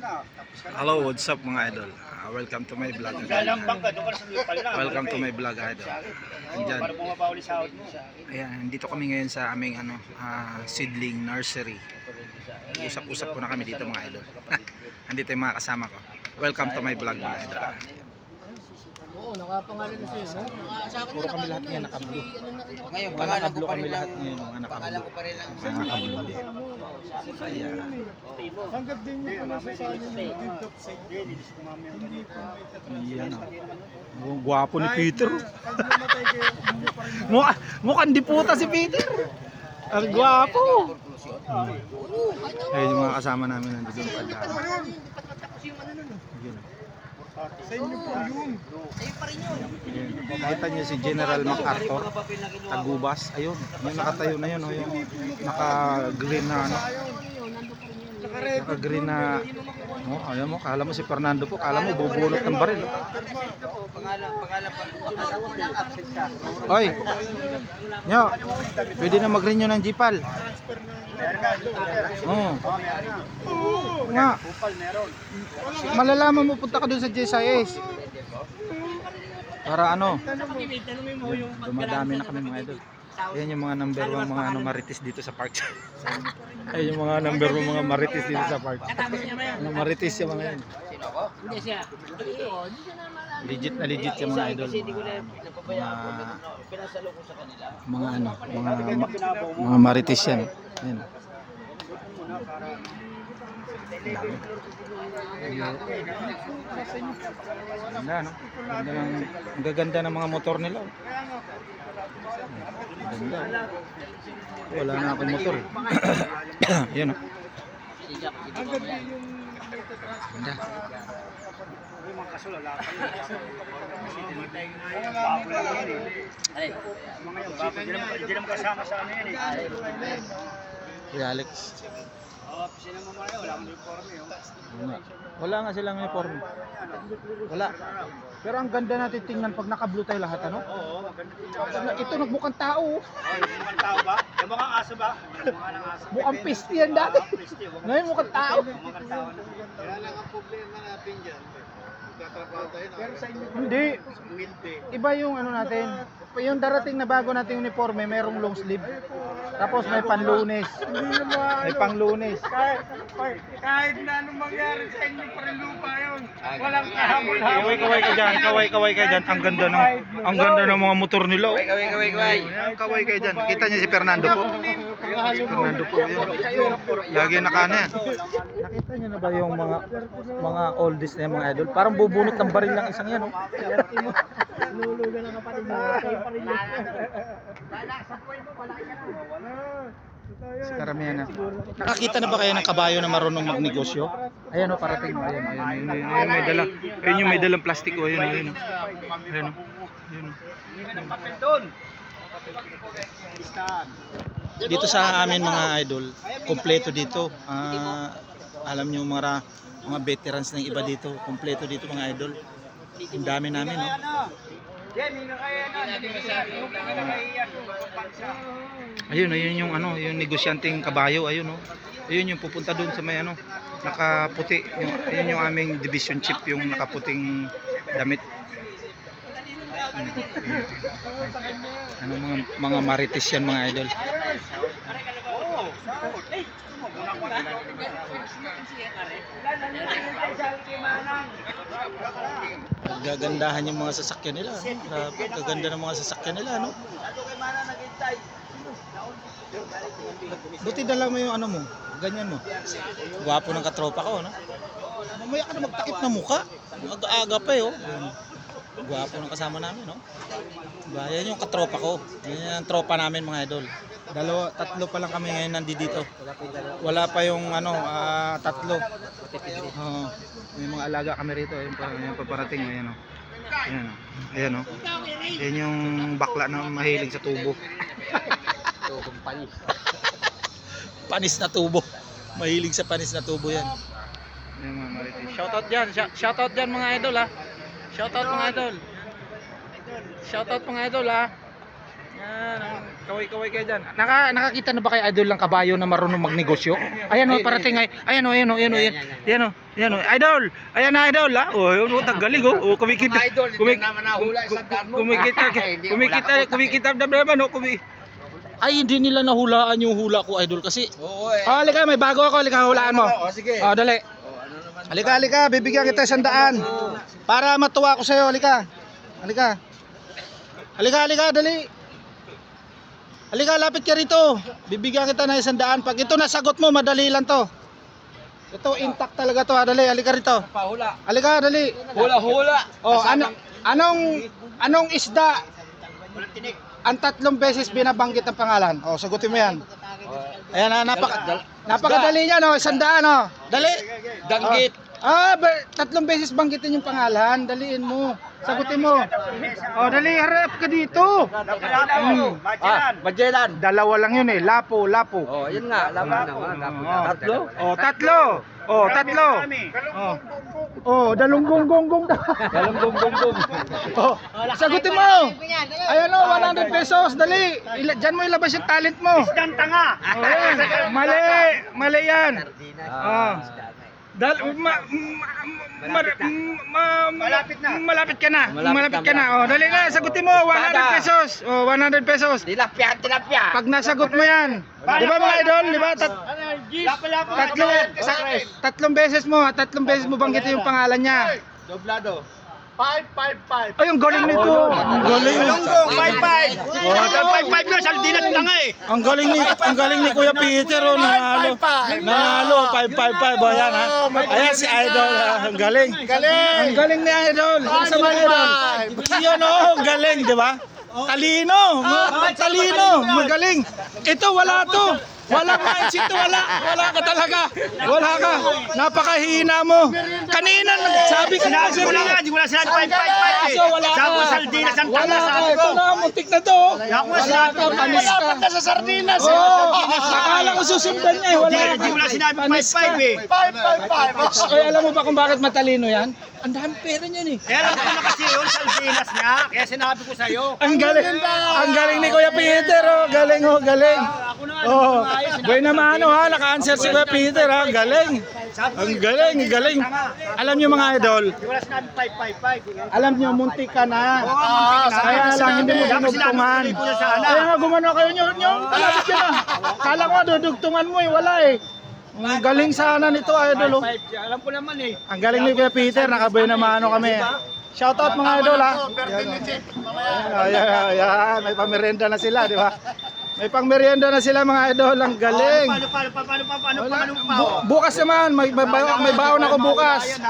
Hello, what's up mga idol? Welcome to my vlog again. Welcome to my vlog idol. Andyan. Ayan, dito kami ngayon sa aming seedling nursery. Usap-usap po na kami dito mga idol. Andito yung mga kasama ko. Welcome to my vlog mga idol. Oo, nakapangalan na siya, no? Puro kami lahat ngayon naka-blue. Ngayon, Mga naka-blue kami lahat ngayon, mga pangalan naka-blue. ko pa rin lang. Mga naka-blue. Ayan. Hanggat din niyo pa nasa sa akin yung TikTok site. Ayan. Ang gwapo ni Peter. Pag namatay kayo, hindi pa rin Mukhang di puta si Peter. Ang gwapo. Ayun yung mga kasama namin nandito yung pagdaan. Ayun. sa inyo po yun. Ayun. Nakita niyo si General MacArthur Tagubas. Ayun, yung nakatayo na yun, oh, yung naka-green na naka-green na alam mo, kala mo si Fernando po, kala mo bubulot ng baril. Pangalan absent ka. Oy. Nyo, pwede na mag-renew ng Jeepal. Oo. Nga. Malalaman mo, punta ka doon sa JSIS. Para dumadami na kami mga idol. Ayan yung mga number 1 mga marites dito sa park. Ayan yung mga number 1 mga marites dito sa park. Marites yung mga yan. Sino ako? Hindi siya. Legit na legit yung mga idol. Pinasalo ko sa kanila. Mga marites yan. Ayan. Ganda, no? Ang gaganda ng mga motor nila. Ganda. Wala na akong motor. Yan, no? Ganda. Hindi naman kasama sa ano yan eh. Si Alex. Wala nga silang uniforme. Wala. Pero ang ganda natin tingnan pag naka-blue tayo lahat, ano? Oo, maganda tingnan. Ito nagmukhang tao. Mukhang tao ba? Yung mga aso ba? Mukhang piste yan dati. Ngayon mukhang tao. Mukhang tao na. Kaya lang ang problema natin dyan. Tatrabaho tayo na. Pero sa inyo, Hindi. humilde. Iba yung ano natin. Yung darating na bago nating uniforme, mayroong long sleeve. Tapos may panlunes. May panglunes. Kahit na anong mangyari sa inyo, pa rin lupa yun. Walang kahabol-habol. Kaway ka dyan, kaway ka dyan. Ang ganda ng mga motor nila. Kaway. Kaway kayo dyan. Kita niyo si Fernando po. Si Fernando po yun. Lagi nakana yan. Nakita niyo na ba yung mga oldies na yung mga idol? Parang bubunot ng baril lang isang yan. Oh. Lulugan ang kapatid mo. Kayo pa rin yun. Sa puway mo, wala ka na. Si karamihan na. Nakakita na ba kayo ng kabayo na marunong magnegosyo? Ayan o, parating mo. Ayan may dala. Ayan yung may dalang plastiko. Ayan o. Dito sa amin mga idol, kompleto dito. Alam nyo mga veterans ng iba dito, kompleto dito mga idol. Ang dami namin, no? Ayun yung yung negosyanteng kabayo, ayun, no? Ayun yung pupunta doon sa may nakaputi. Ayun yung aming division chief, yung nakaputing damit. Mga marites yan mga idol. Gagandahan yung mga sasakyan nila. Gaganda ng mga sasakyan nila, no? Buti dala mo yung mo, ganyan mo. Gwapo ng katropa ko, no? Mamaya ka na magtakip na muka. Aga-aga pa, oh. Gwapo ng kasama namin, no? Yan yung katropa ko. Yan ang tropa namin mga idol. Tatlo pa lang kami ngayon nandito. Wala pa yung tatlo. May mga alaga kami rito. Ayun paparating. Ayan o. Ayan o. Ayan yung bakla na mahilig sa tubo. Tubong panis. Panis na tubo. Mahilig sa panis na tubo yan. Ayan mga marites. Shoutout dyan mga idol ha. Shoutout mga idol. Shoutout mga idol ha. Yan, kaway-kaway kayo dyan. Nakakita na ba kayo idol ng kabayo na marunong magnegosyo? Ayan o, parating ay. Ayan o, ayan o, ayan o. Ayan o, ayan o. Idol! Ayan na idol ha. O, yun o, tagaling o. O, kumikita. Idol, hindi naman nahula isang daan mo. Kumikita naman o. Ay, hindi nila nahulaan yung hula ko idol kasi. Oo eh. Halika, may bago ako. Halika, hulaan mo. O, sige. Dali. Ano naman? Halika, bibigyan kita 100. Para matuwa ako sa'yo, halika. Halika, dali. Halika, lapit ka rito. Bibigyan kita ng 100. Pag ito nasagot mo, madali lang to. Ito, intact talaga to, ha. Dali, halika rito. Pahula. Halika, dali. Hula-hula. Oh, anong isda ang 3 beses binabanggit ang pangalan? Oh, sagutin mo yan. Ayan, napakadali niya, no? 100, no? Dali. Danggit. 3 beses banggitin yung pangalan. Daliin mo. Sagutin mo. Oh, dali, harap ka dito. Magellan. Dalawa lang yun eh. Lapo. Oh, yun nga. Laban naman. Tatlo. Oh, 3. Oh, 3. Oh, dalunggonggong. Galong-gong-gong-gong. Oh, sagutin mo. Ayan o, 100 pesos. Dali. Diyan mo ilabas yung talent mo. Isdang tanga. Oh, yan. Mali yan. Oh. Malapit ka na. Oh, dali na, sagutin mo 100 pesos. Oh, 100 pesos. Tilapia. Pag nasagot mo yan. Di ba mga idol? Di ba? Tatlong beses mo banggitin yung pangalan niya. Doblado. 555. Ay, ang galing nito. Ang galing. 55. 55 na, saldinas tanga eh. Ang galing ni Kuya Peter, oh, nanalo. 555 ba yan, ha? Ayan si Idol, ang galing. Ang galing ni Idol. Sa mga Idol. Yun, oh, galing, di ba? Talino, magaling. Ito, wala to. Walang mindset to, wala ka talaga. Wala ka. Napakahina mo. Kanina nagsabi ka na Sinabi ko na nga, di ko na sinabi 555 eh. So, wala Sabi ko ka. saldinas ang Wala tanga ka. sabi ko. Ito na, muntik na to. Ako Wala sinabi ka, ko, panis ka. malapit na sa sardinas. Oo, akala ko susundan niya eh. Wala ka. Di ko na sinabi Panis ka. 55 eh. 555. Ay, alam mo ba kung bakit matalino yan? Ang dami pera niyan eh. Kaya alam ko na kasi yun, saldinas nga. Kaya sinabi ko sa'yo. Ang galing ni Kuya Peter, oh. Galing. Ako na nga, Oh, boy naman, ha, naka-answer si Kuya Peter, ha. Galing. Ang galing. Alam niyo mga idol, Di ko na sinabi 555. alam niyo muntik ka na. Kaya lang hindi mo dinugtungan. Sinabi ko na sana. Kaya nga gumano kayo nyo, malapit ka na. Kala ko dudugtungan mo eh, wala eh. Ang galing sana nito idol, oh. Alam ko naman eh. Ang galing ni Kuya Peter, nakaboy naman kami. Shoutout mga idol, ha. Ayan, may pamerienda na sila, di ba? May pangmerienda na sila mga idol, ang galing. Paano? Bukas naman, may baon ako bukas.